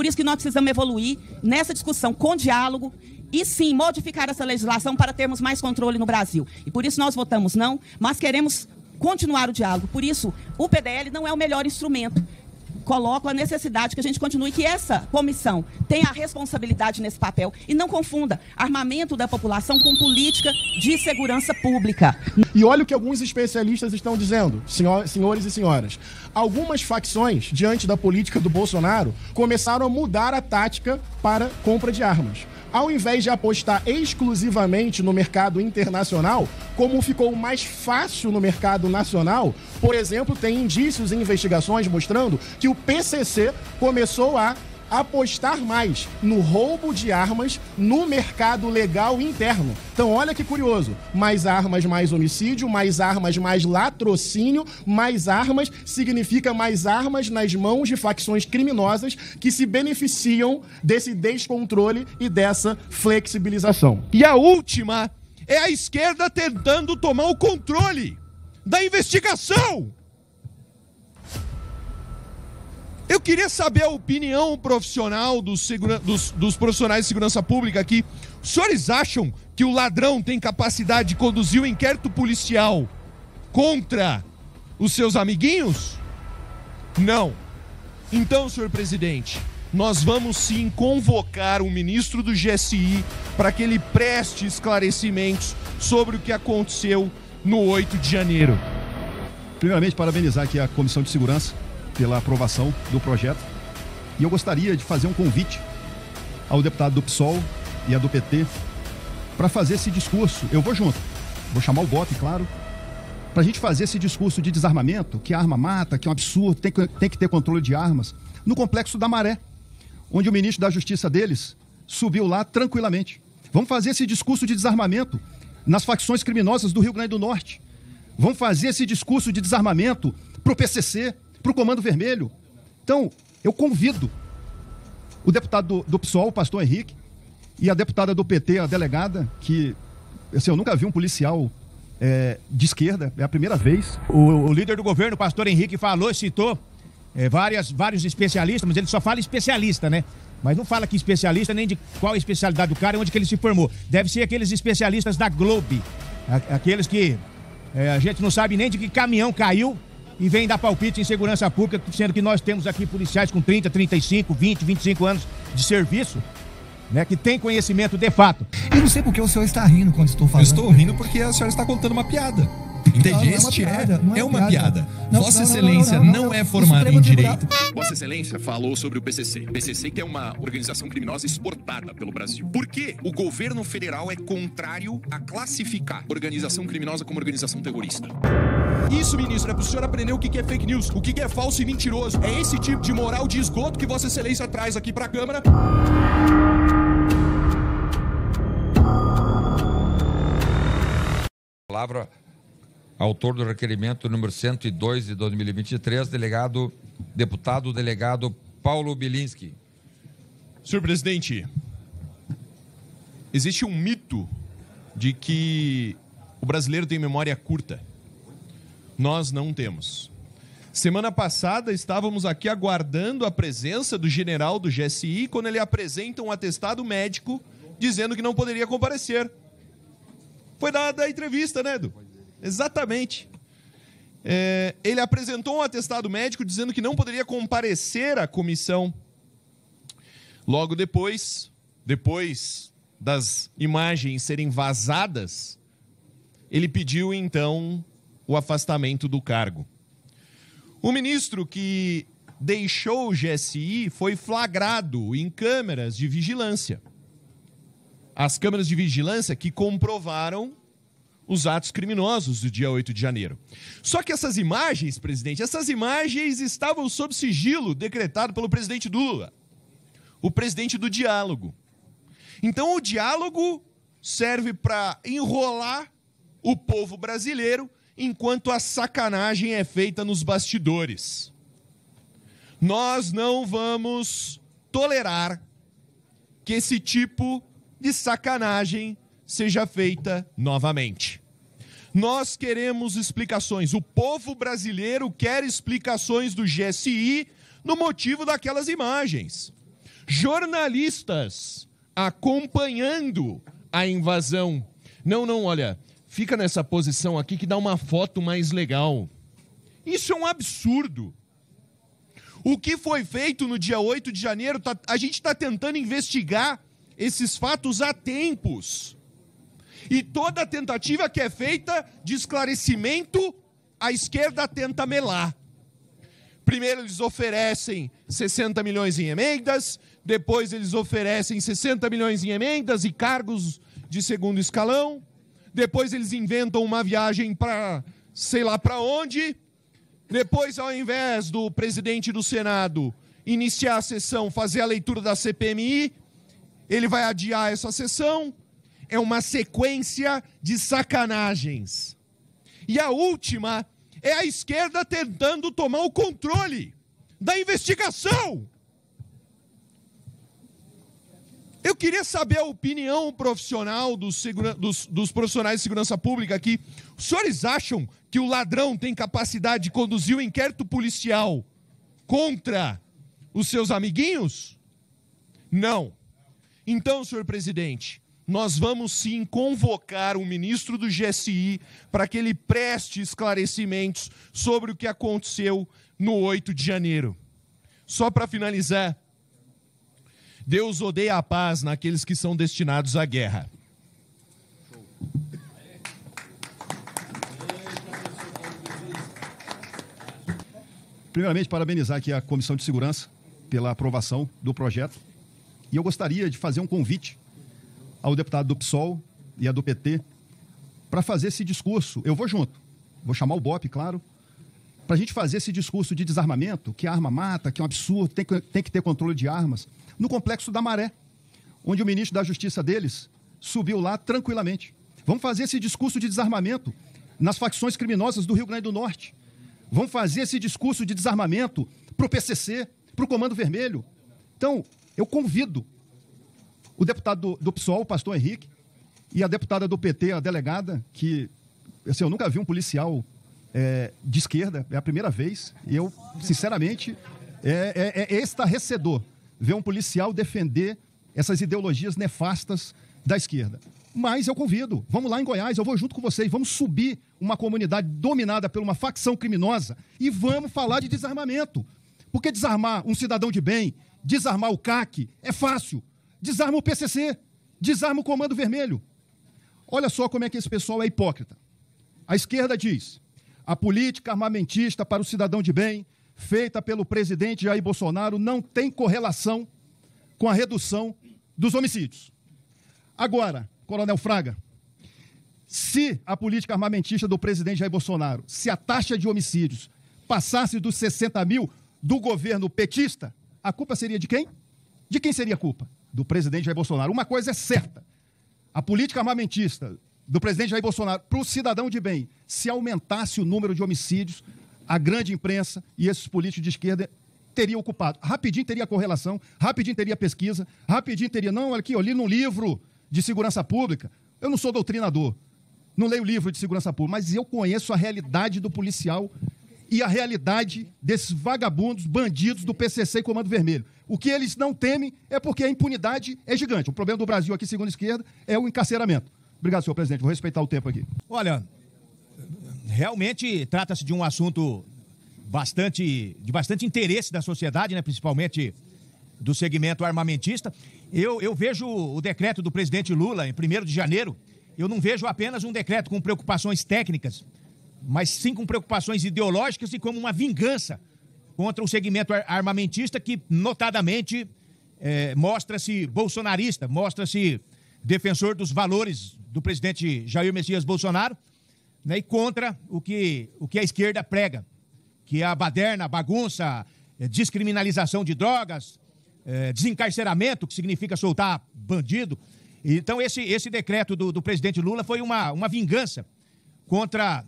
Por isso que nós precisamos evoluir nessa discussão com diálogo e, sim, modificar essa legislação para termos mais controle no Brasil. E por isso nós votamos não, mas queremos continuar o diálogo. Por isso, o PDL não é o melhor instrumento. Coloco a necessidade que a gente continue, que essa comissão tenha a responsabilidade nesse papel e não confunda armamento da população com política de segurança pública. E olha o que alguns especialistas estão dizendo, senhores e senhoras. Algumas facções, diante da política do Bolsonaro, começaram a mudar a tática para compra de armas. Ao invés de apostar exclusivamente no mercado internacional, como ficou mais fácil no mercado nacional, por exemplo, tem indícios e investigações mostrando que o PCC começou a apostar mais no roubo de armas no mercado legal interno. Então, olha que curioso. Mais armas, mais homicídio, mais armas, mais latrocínio, mais armas significa mais armas nas mãos de facções criminosas que se beneficiam desse descontrole e dessa flexibilização. E a última é a esquerda tentando tomar o controle da investigação. Eu queria saber a opinião profissional dos profissionais de segurança pública aqui. Os senhores acham que o ladrão tem capacidade de conduzir o inquérito policial contra os seus amiguinhos? Não. Então, senhor presidente, nós vamos sim convocar o ministro do GSI para que ele preste esclarecimentos sobre o que aconteceu no 8 de janeiro. Primeiramente, parabenizar aqui a Comissão de Segurança pela aprovação do projeto. E eu gostaria de fazer um convite ao deputado do PSOL e a do PT para fazer esse discurso. Eu vou junto, vou chamar o BOP, claro, para a gente fazer esse discurso de desarmamento, que a arma mata, que é um absurdo, tem que ter controle de armas, no Complexo da Maré, onde o ministro da Justiça deles subiu lá tranquilamente. Vamos fazer esse discurso de desarmamento nas facções criminosas do Rio Grande do Norte. Vamos fazer esse discurso de desarmamento para o PCC, para o Comando Vermelho. Então, eu convido o deputado do PSOL, o pastor Henrique, e a deputada do PT, a delegada, que assim, eu nunca vi um policial de esquerda, é a primeira vez. O líder do governo, o pastor Henrique, falou, citou vários especialistas, mas ele só fala especialista, né? Mas não fala que especialista, nem de qual é a especialidade do cara e onde que ele se formou. Deve ser aqueles especialistas da Globo, aqueles que a gente não sabe nem de que caminhão caiu e vem dar palpite em segurança pública, sendo que nós temos aqui policiais com 30, 35, 20, 25 anos de serviço, né, que tem conhecimento de fato. Eu não sei porque o senhor está rindo quando estou falando. Eu estou rindo porque a senhora está contando uma piada. Entende? É uma piada. Vossa Excelência não é formada em Direito. Vossa Excelência falou sobre o PCC. O PCC que é uma organização criminosa exportada pelo Brasil. Por que o governo federal é contrário a classificar organização criminosa como organização terrorista? Isso, ministro, é para o senhor aprender o que é fake news, o que é falso e mentiroso. É esse tipo de moral de esgoto que Vossa Excelência traz aqui para a Câmara. Palavra, autor do requerimento número 102 de 2023, deputado delegado Paulo Bilinski. Senhor presidente, existe um mito de que o brasileiro tem memória curta. Nós não temos. Semana passada estávamos aqui aguardando a presença do general do GSI quando ele apresenta um atestado médico dizendo que não poderia comparecer. Foi dada a entrevista, né, Edu? Exatamente. Ele apresentou um atestado médico dizendo que não poderia comparecer à comissão. Logo depois das imagens serem vazadas, ele pediu, então, o afastamento do cargo. O ministro que deixou o GSI foi flagrado em câmeras de vigilância. As câmeras de vigilância que comprovaram os atos criminosos do dia 8 de janeiro. Só que essas imagens, presidente, estavam sob sigilo decretado pelo presidente Lula, o presidente do diálogo. Então o diálogo serve para enrolar o povo brasileiro enquanto a sacanagem é feita nos bastidores. Nós não vamos tolerar que esse tipo de sacanagem seja feita novamente. Nós queremos explicações. O povo brasileiro quer explicações do GSI no motivo daquelas imagens. jornalistas acompanhando a invasão. Não, olha, fica nessa posição aqui que dá uma foto mais legal. Isso é um absurdo. O que foi feito no dia 8 de janeiro, a gente está tentando investigar esses fatos há tempos. E toda a tentativa que é feita de esclarecimento, a esquerda tenta melar. Primeiro eles oferecem 60 milhões em emendas, depois eles oferecem 60 milhões em emendas e cargos de segundo escalão, depois eles inventam uma viagem para sei lá para onde, depois ao invés do presidente do Senado iniciar a sessão, fazer a leitura da CPMI, ele vai adiar essa sessão. É uma sequência de sacanagens. E a última é a esquerda tentando tomar o controle da investigação. Eu queria saber a opinião profissional dos profissionais de segurança pública aqui. Os senhores acham que o ladrão tem capacidade de conduzir o inquérito policial contra os seus amiguinhos? Não. Então, senhor presidente, nós vamos sim convocar o ministro do GSI para que ele preste esclarecimentos sobre o que aconteceu no 8 de janeiro. Só para finalizar, Deus odeia a paz naqueles que são destinados à guerra. Primeiramente, parabenizar aqui a Comissão de Segurança pela aprovação do projeto. E eu gostaria de fazer um convite ao deputado do PSOL e a do PT para fazer esse discurso. Eu vou junto, vou chamar o BOP, claro, para a gente fazer esse discurso de desarmamento, que a arma mata, que é um absurdo, tem que ter controle de armas, no Complexo da Maré, onde o ministro da Justiça deles subiu lá tranquilamente. Vamos fazer esse discurso de desarmamento nas facções criminosas do Rio Grande do Norte. Vamos fazer esse discurso de desarmamento para o PCC, para o Comando Vermelho. Então, eu convido o deputado do PSOL, o pastor Henrique, e a deputada do PT, a delegada, que assim, eu nunca vi um policial de esquerda, é a primeira vez, e eu, sinceramente, é estarrecedor ver um policial defender essas ideologias nefastas da esquerda. Mas eu convido, vamos lá em Goiás, eu vou junto com vocês, vamos subir uma comunidade dominada por uma facção criminosa e vamos falar de desarmamento. Porque desarmar um cidadão de bem, desarmar o CAC, é fácil. Desarma o PCC, desarma o Comando Vermelho. Olha só como é que esse pessoal é hipócrita. A esquerda diz, a política armamentista para o cidadão de bem, feita pelo presidente Jair Bolsonaro, não tem correlação com a redução dos homicídios. Agora, Coronel Fraga, se a política armamentista do presidente Jair Bolsonaro, se a taxa de homicídios passasse dos 60 mil do governo petista, a culpa seria de quem? De quem seria a culpa? Do presidente Jair Bolsonaro. Uma coisa é certa, a política armamentista do presidente Jair Bolsonaro para o cidadão de bem, se aumentasse o número de homicídios, a grande imprensa e esses políticos de esquerda teriam ocupado. Rapidinho teria correlação, rapidinho teria pesquisa, rapidinho teria... Não, olha aqui, eu li num livro de segurança pública, eu não sou doutrinador, não leio livro de segurança pública, mas eu conheço a realidade do policial e a realidade desses vagabundos, bandidos do PCC e Comando Vermelho. O que eles não temem é porque a impunidade é gigante. O problema do Brasil aqui, segundo a esquerda, é o encarceramento. Obrigado, senhor presidente. Vou respeitar o tempo aqui. Olha, realmente trata-se de um assunto de bastante interesse da sociedade, né? Principalmente do segmento armamentista. Eu vejo o decreto do presidente Lula, em 1º de janeiro, eu não vejo apenas um decreto com preocupações técnicas, mas sim com preocupações ideológicas e como uma vingança contra o segmento armamentista que, notadamente, mostra-se bolsonarista, mostra-se defensor dos valores do presidente Jair Messias Bolsonaro, né, e contra o que a esquerda prega, que é a baderna, a bagunça, descriminalização de drogas, desencarceramento, que significa soltar bandido. Então, esse decreto do presidente Lula foi uma vingança contra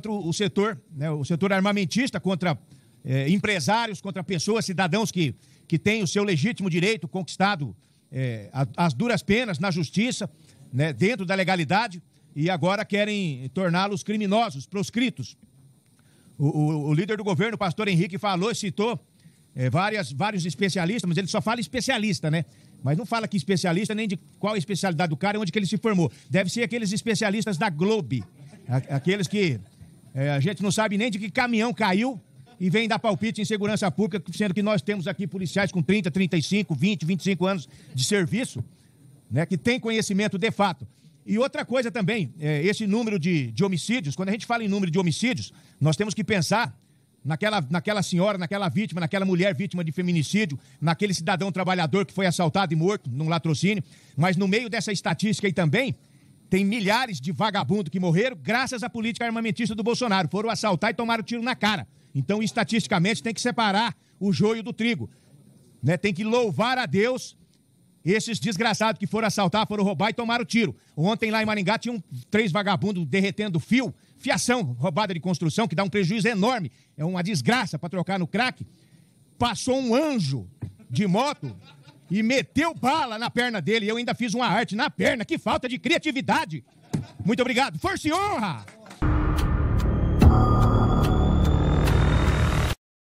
o setor, né, o setor armamentista, contra empresários, contra pessoas, cidadãos que têm o seu legítimo direito conquistado às duras penas na justiça, né, dentro da legalidade, e agora querem torná-los criminosos, proscritos. O líder do governo, o pastor Henrique, citou vários especialistas, mas ele só fala especialista, né? Mas não fala que especialista nem de qual a especialidade do cara e onde que ele se formou. Deve ser aqueles especialistas da Globo. Aqueles que a gente não sabe nem de que caminhão caiu e vem dar palpite em segurança pública, sendo que nós temos aqui policiais com 30, 35, 20, 25 anos de serviço, né? Que tem conhecimento de fato. E outra coisa também, esse número de homicídios, quando a gente fala em número de homicídios, nós temos que pensar naquela senhora, naquela vítima, naquela mulher vítima de feminicídio, naquele cidadão trabalhador que foi assaltado e morto num latrocínio. Mas no meio dessa estatística aí também, tem milhares de vagabundos que morreram graças à política armamentista do Bolsonaro. Foram assaltar e tomaram tiro na cara. Então, estatisticamente, tem que separar o joio do trigo, né? Tem que louvar a Deus esses desgraçados que foram assaltar, foram roubar e tomaram tiro. Ontem lá em Maringá tinham 3 vagabundos derretendo fiação roubada de construção, que dá um prejuízo enorme. É uma desgraça para trocar no crack. Passou um anjo de moto e meteu bala na perna dele. Eu ainda fiz uma arte na perna. Que falta de criatividade. Muito obrigado. Força e honra!